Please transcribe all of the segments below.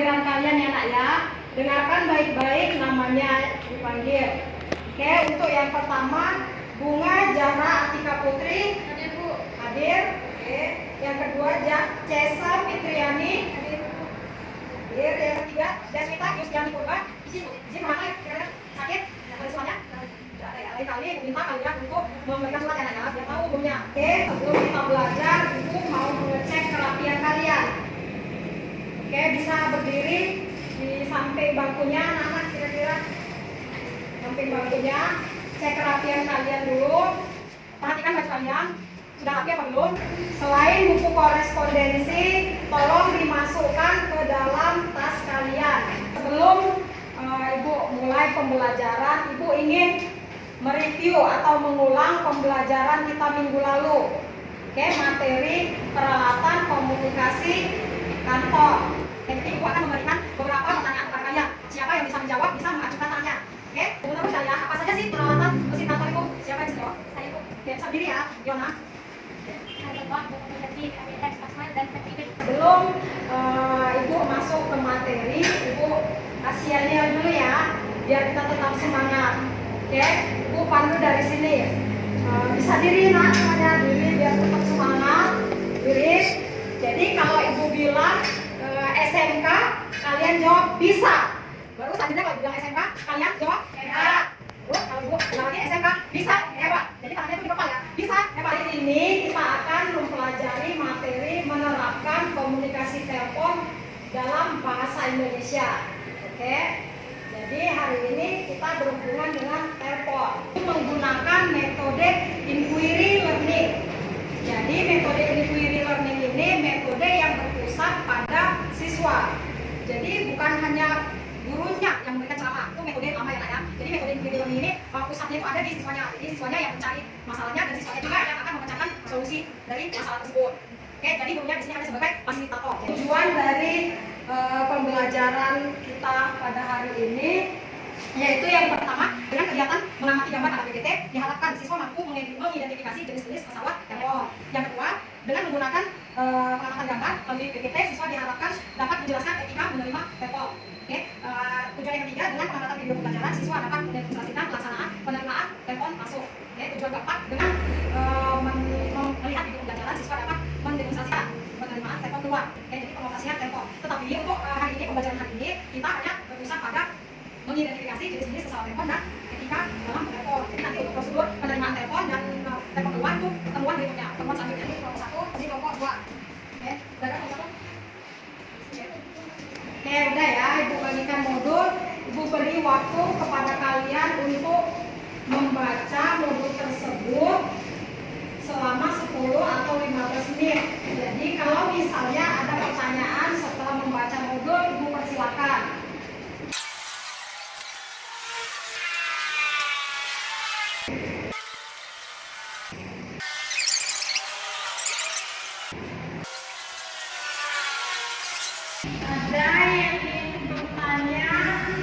panggilan kalian ya nak ya. Dengarkan baik-baik namanya dipanggil. Oke, untuk yang pertama Bunga Zahra Atika Putri. Hadir Bu. Hadir. Oke. Yang kedua Cesa Fitriani. Hadir Bu. Hadir. Yang ketiga Deswita Yustiani Purba. Izin mana sakit? Ada semuanya? Tidak ada ya. Lain kali minta kalian untuk memberikan surat ya biar tahu umumnya. Oke, sebelum kita belajar, Ibu mau mengecek kerapian kalian. Oke, bisa berdiri di samping bangkunya, anak-anak kira-kira samping bangkunya. Cek kerapian kalian dulu. Perhatikan baju kalian. Sudah rapi apa belum? Selain buku korespondensi, tolong dimasukkan ke dalam tas kalian. Sebelum Ibu mulai pembelajaran, Ibu ingin mereview atau mengulang pembelajaran kita minggu lalu. Oke, materi peralatan komunikasi kantor. Jadi Ibu akan memberikan beberapa pertanyaan kepada kalian. Siapa yang bisa menjawab bisa mengajukan tangannya. Oke, menurut saya apa saja sih peralatan mesin kantor Ibu? Siapa yang bisa jawab? Saya Ibu. Oke, bisa berdiri ya, Yona. Sebelum Ibu masuk ke materi, Ibu kasih yel dulu ya, biar kita tetap semangat. Oke, Ibu pandu dari sini. Bisa diri nak, semuanya diri biar tetap semangat. Diri. Jadi kalau Ibu bilang SMK, kalian jawab bisa. Baru selanjutnya kalau bilang SMK, kalian jawab hebat. Kalau Ibu bilang lagi SMK, bisa hebat. Jadi tangannya itu di kepala ya, bisa hebat. Hari ini kita akan mempelajari materi menerapkan komunikasi telepon dalam bahasa Indonesia. Oke, jadi hari ini kita berhubungan dengan telepon menggunakan metode inquiry learning. Jadi metode inquiry learning ini metode yang berpusat pada siswa. Jadi bukan hanya gurunya yang memberikan ceramah, itu metode lama ya nak ya. Jadi metode inquiry learning ini pusatnya itu ada di siswanya. Jadi siswanya yang mencari masalahnya dan siswanya juga yang akan memecahkan solusi dari masalah tersebut. Oke, jadi gurunya di sini hanya sebagai fasilitator. Tujuan dari pembelajaran kita pada hari ini yaitu yang pertama, dengan kegiatan mengamati gambar atau PPT diharapkan siswa mampu mengidentifikasi jenis-jenis pesawat telepon. Yang kedua, dengan menggunakan pengamatan gambar melalui PPT, siswa diharapkan dapat menjelaskan etika menerima telepon. Oke, tujuan yang ketiga, dengan pengamatan video pembelajaran, siswa dapat mendemonstrasikan pelaksanaan penerimaan telepon masuk. Oke, tujuan keempat, dengan melihat video pembelajaran, siswa dapat mendemonstrasikan penerimaan telepon keluar. Oke, jadi pengoperasian telepon. Tetapi untuk hari ini, pembelajaran hari ini, kita hanya berpusat pada mengidentifikasi jenis-jenis pesawat telepon dan etika dalam telepon. Jadi nanti untuk prosedur penerimaan telepon dan telepon keluar itu pertemuan berikutnya. Pertemuan selanjutnya ini kelompok 1, ini kelompok 2. Oke, udah kan kelompok 1? Oke, udah ya, Ibu bagikan modul. Ibu beri waktu kepada kalian untuk membaca modul tersebut selama 10 atau 15 menit. Jadi kalau misalnya ada pertanyaan setelah membaca modul, Ibu persilakan. Ada yang ingin bertanya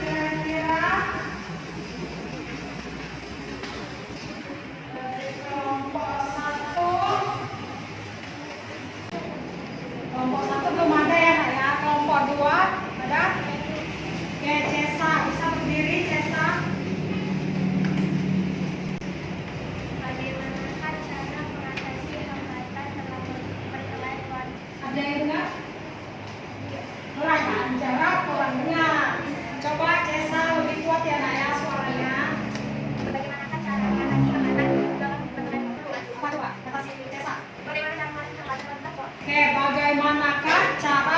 kira-kira? Dari kelompok 1. Kelompok 1 belum ada ya nak ya. Kelompok 2 ada? Oke, Cesa, bisa berdiri Cesa. Bagaimanakah cara mengatasi hambatan dalam bertelepon? Ada yang dengar? Cara kurang dengar. Coba Cesa lebih kuat ya nak ya suaranya. Bagaimanakah cara mengatasi hambatan dalam bertelepon? Apa coba? Kata si Cesa. Bagaimana cara mengatasi hambatan dalam telepon? Oke, bagaimanakah cara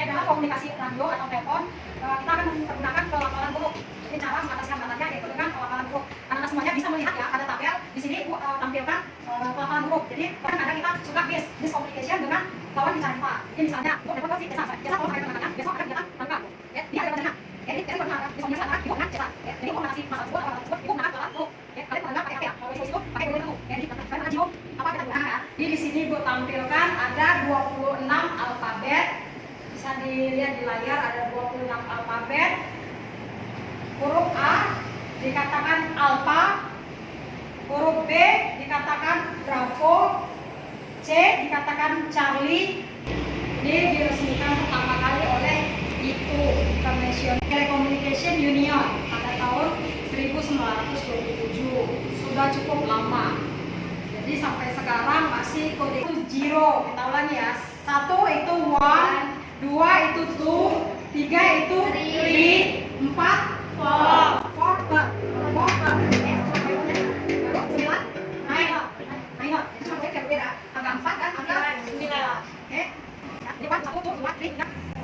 dalam komunikasi radio atau telepon kita akan menggunakan pelafalan huruf. Jadi cara mengatasi hambatannya yaitu dengan pelafalan huruf. Anak-anak semuanya bisa melihat ya ada tabel di sini Ibu tampilkan pelafalan huruf. Jadi kadang-kadang kita suka miscommunication dengan lawan bicara kita. Jadi misalnya, Ibu telepon si Cesa kalau pakai teman-temannya, besok ada kegiatan lengkap. Ya, dia ada temannya. Jadi Cesa pernah miscommunication dengan Ibu dengan Cesa. Jadi Ibu mengatasi masalah tersebut, Ibu menggunakan pelafalan huruf. Ya, kalian pernah pakai apa ya? Kalau itu pakai huruf itu. Jadi kalian pernah jiwa apa kita gunakan ya? Jadi di sini Ibu tampilkan ada 26 alfabet. Bisa dilihat di layar ada 26 alfabet. Huruf A dikatakan alfa, huruf B dikatakan bravo, C dikatakan Charlie. Ini diresmikan pertama kali oleh itu International Telecommunication Union pada tahun 1927. Sudah cukup lama. Jadi sampai sekarang masih kode itu zero. Kita ulangi ya. 1 itu one, 2 itu two, 3 itu three, 4 four, 9.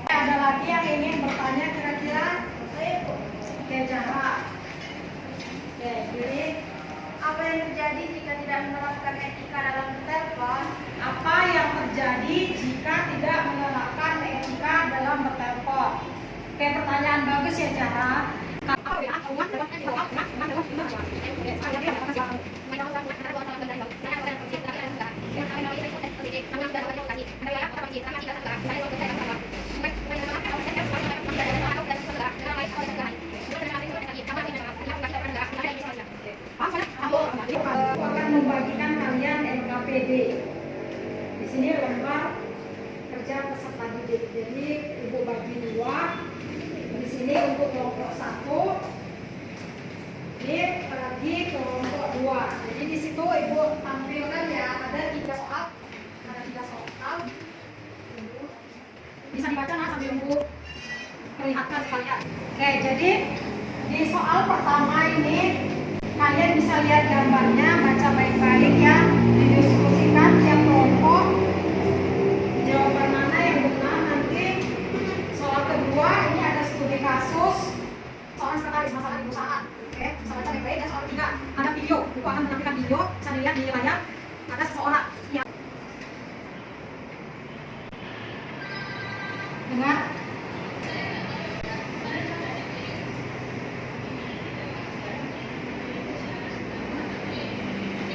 Ada lagi yang ingin bertanya kira-kira? Oke, Zahra. Oke, jadi Apa yang terjadi jika tidak menerapkan etika dalam bertelepon? apa yang terjadi jika tidak menerapkan etika dalam bertelepon? Oke, pertanyaan bagus ya, Zahra. Aku akan membagikan kalian NKPD. Di sini lembar kerja peserta didik. Jadi ibu bagi dua. Di sini untuk kelompok 1, ini lagi kelompok 2. Jadi di situ ibu tampilkan ya, ada 3 soal. Ada 3 soal. Bisa dibaca nah sambil ibu perlihatkan kalian. Oke, jadi di soal pertama ini kalian bisa lihat gambarnya, baca baik-baik ya, didiskusikan tiap kelompok jawaban mana yang benar. Nanti soal kedua ini ada studi kasus soal sekretaris masalah di perusahaan. Oke, bisa baca baik-baik. Dan soal ketiga ada video, ibu akan menampilkan video, bisa dilihat di layar. Ada seseorang yang dengar.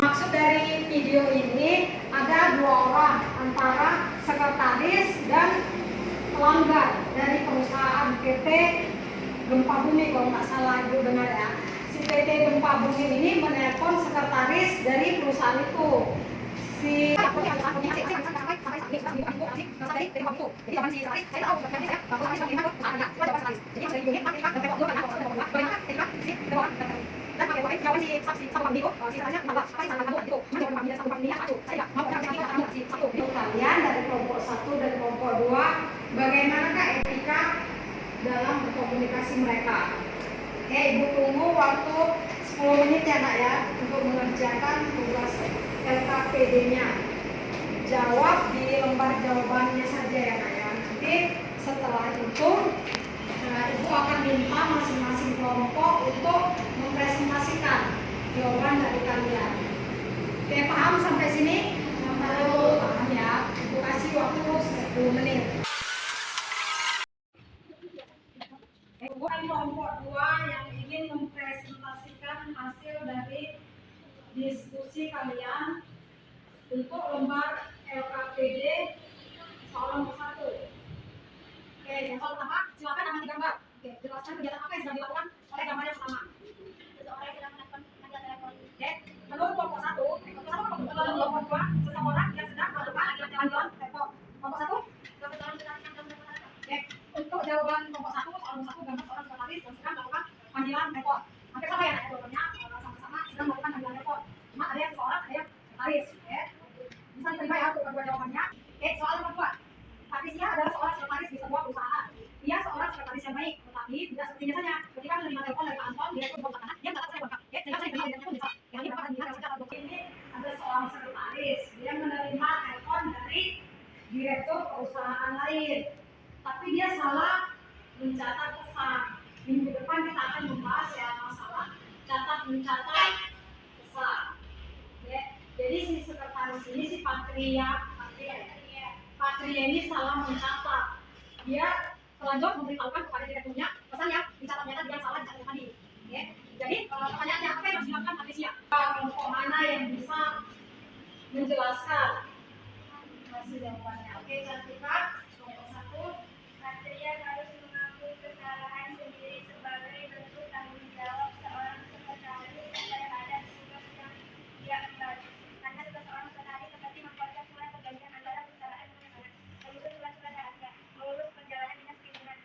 Maksud dari video ini ada 2 orang antara sekretaris dan pelanggan dari perusahaan PT Gempa Bumi, kalau nggak salah ibu dengar ya. Si PT Gempa Bumi ini menelpon sekretaris dari perusahaan itu. Si kalian dari kelompok 1 dan kelompok 2, bagaimanakah etika dalam berkomunikasi mereka? Oke, ibu tunggu waktu 10 menit ya nak ya, untuk mengerjakan tugas LKPD-nya. Jawab di lembar jawabannya saja ya nak ya. Nanti setelah itu ibu akan minta masing-masing kelompok untuk mempresentasikan jawaban dari kalian. Oke, paham sampai sini? Kalau paham ya, ibu kasih waktu 10 menit. Ibu kelompok 2 yang ingin mempresentasikan hasil dari diskusi kalian untuk lembar LKPD soal nomor 1. Oke, yang soal pertama, silakan amati gambar. Oke, jelaskan kegiatan apa yang sedang dilakukan oleh gambar yang pertama. Seseorang yang sedang melakukan panggilan telepon. Oke, menurut kelompok 1, kelompok 2, seseorang yang sedang melakukan panggilan telepon. Kelompok 1, Seseorang sedang melakukan telepon. oke, untuk jawaban kelompok 1, soal nomor 1, gambar seorang sekretaris yang sedang melakukan panggilan telepon. Hampir sama ya, jawabannya sama-sama sedang melakukan panggilan telepon. Cuma ada yang seorang, ada yang sekretaris. Oke, bisa diterima ya untuk kedua jawabannya. Oke, soal nomor 2. Patricia adalah seorang sekretaris di sebuah perusahaan. Dia seorang sekretaris yang baik, tetapi tidak sepertinya saja. Ketika menerima telepon dari Pak Anton, direktur perusahaan, dia mencatat saya lengkap. Sehingga saya beri dengan pun bisa. Yang ini berapa dan gimana secara dokter. Ini ada seorang sekretaris, dia menerima telepon dari direktur perusahaan lain, tapi dia salah mencatat pesan. Minggu depan kita akan membahas ya masalah mencatat pesan. Ya. Jadi si sekretaris ini si Patria ini salah mencatat. Dia telanjur memberitahukan kepada direkturnya pesan yang dicatatnya tadi yang salah dicatat tadi. Ya. Jadi pertanyaannya apa yang harus dilakukan Patricia? Kelompok mana yang bisa menjelaskan hasil jawabannya? Oke, Cantika, kelompok 1. Patria harus mengakui kesalahan sendiri sebagai bentuk tanggung jawab seorang sekretaris terhadap tugas yang dia emban. Karena tugas seorang sekretaris seperti membuatkan surat perjanjian antara perusahaan dengan perusahaan, mengurus surat-surat rahasia, mengurus perjalanan dinas perizinan,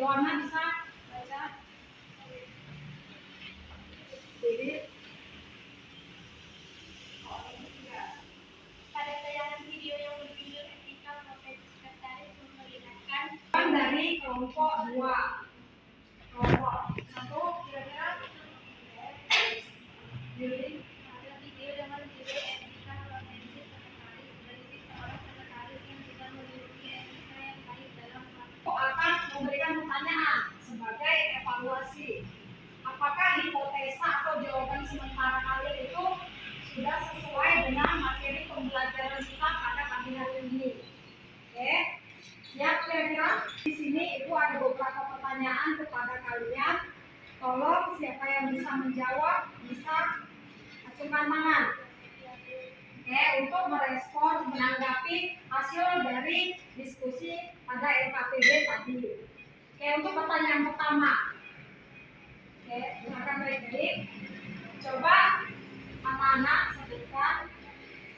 berwarna bisa baca. Jadi Pada tayangan video yang berjudul Etika Profesi Sekretaris memperlihatkan dari kelompok 2. Kelompok 1 kira-kira Yuli. pada video dengan judul Etika Profesi Sekretaris berisi seorang sekretaris yang tidak memiliki etika yang baik dalam Akan memberikan pertanyaan sebagai evaluasi. Apakah hipotesa atau jawaban sementara kalian itu sudah sesuai dengan materi pembelajaran kita pada pagi hari ini? Oke, siap kira-kira? Di sini itu ada beberapa pertanyaan kepada kalian. Tolong siapa yang bisa menjawab bisa acungkan tangan. Oke, untuk merespon menanggapi hasil dari diskusi pada LKPD tadi. Oke, untuk pertanyaan pertama. Oke, silakan baik-baik. Coba anak-anak sebutkan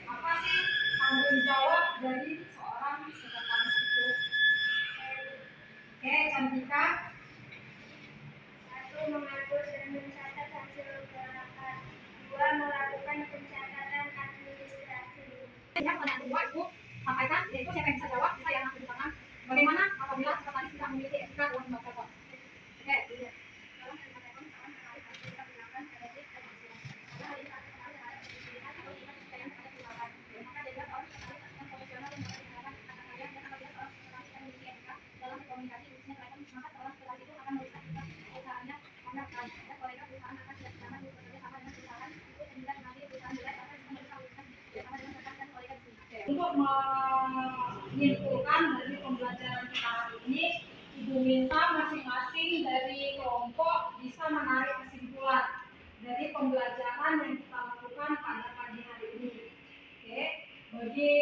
apa sih tanggung jawab dari seorang sekretaris itu. Oke, Cantika. 1. Mengatur dan mencatat hasil gerakan. 2. Melakukan pencatatan administrasi. Yang pertanyaan kedua itu sampaikan, yaitu siapa yang bisa jawab, bisa yang angkat di tangan. Bagaimana apabila sekretaris tidak memiliki etika dalam membaca kod? Oke, dulu. Untuk menyimpulkan dari pembelajaran kita hari ini, Ibu minta masing-masing dari kelompok bisa menarik kesimpulan dari pembelajaran yang kita lakukan pada pagi hari ini. Oke, bagi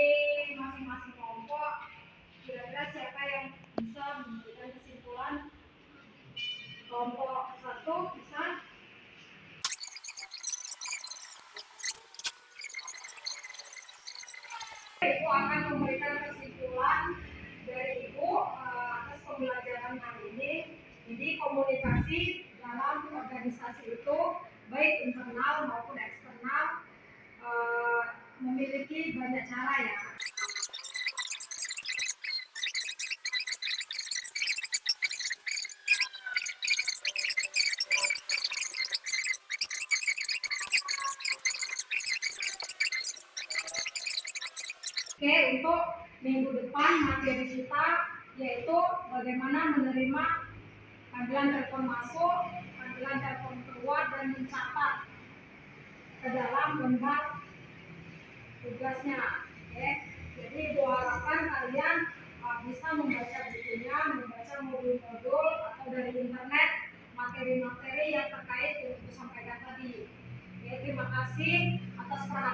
masing-masing kelompok, kira-kira siapa yang bisa memberikan kesimpulan? Kelompok 1 bisa. Ibu akan memberikan kesimpulan dari Ibu atas pembelajaran hari ini. Jadi komunikasi dalam organisasi itu baik internal maupun eksternal memiliki banyak cara ya. Oke, untuk minggu depan materi kita yaitu bagaimana menerima panggilan telepon masuk, panggilan telepon keluar dan mencatat ke dalam lembar tugasnya. Oke, jadi Ibu harapkan kalian bisa membaca bukunya, membaca modul-modul atau dari internet materi-materi yang terkait yang Ibu sampaikan tadi. Oke, terima kasih atas perhatian.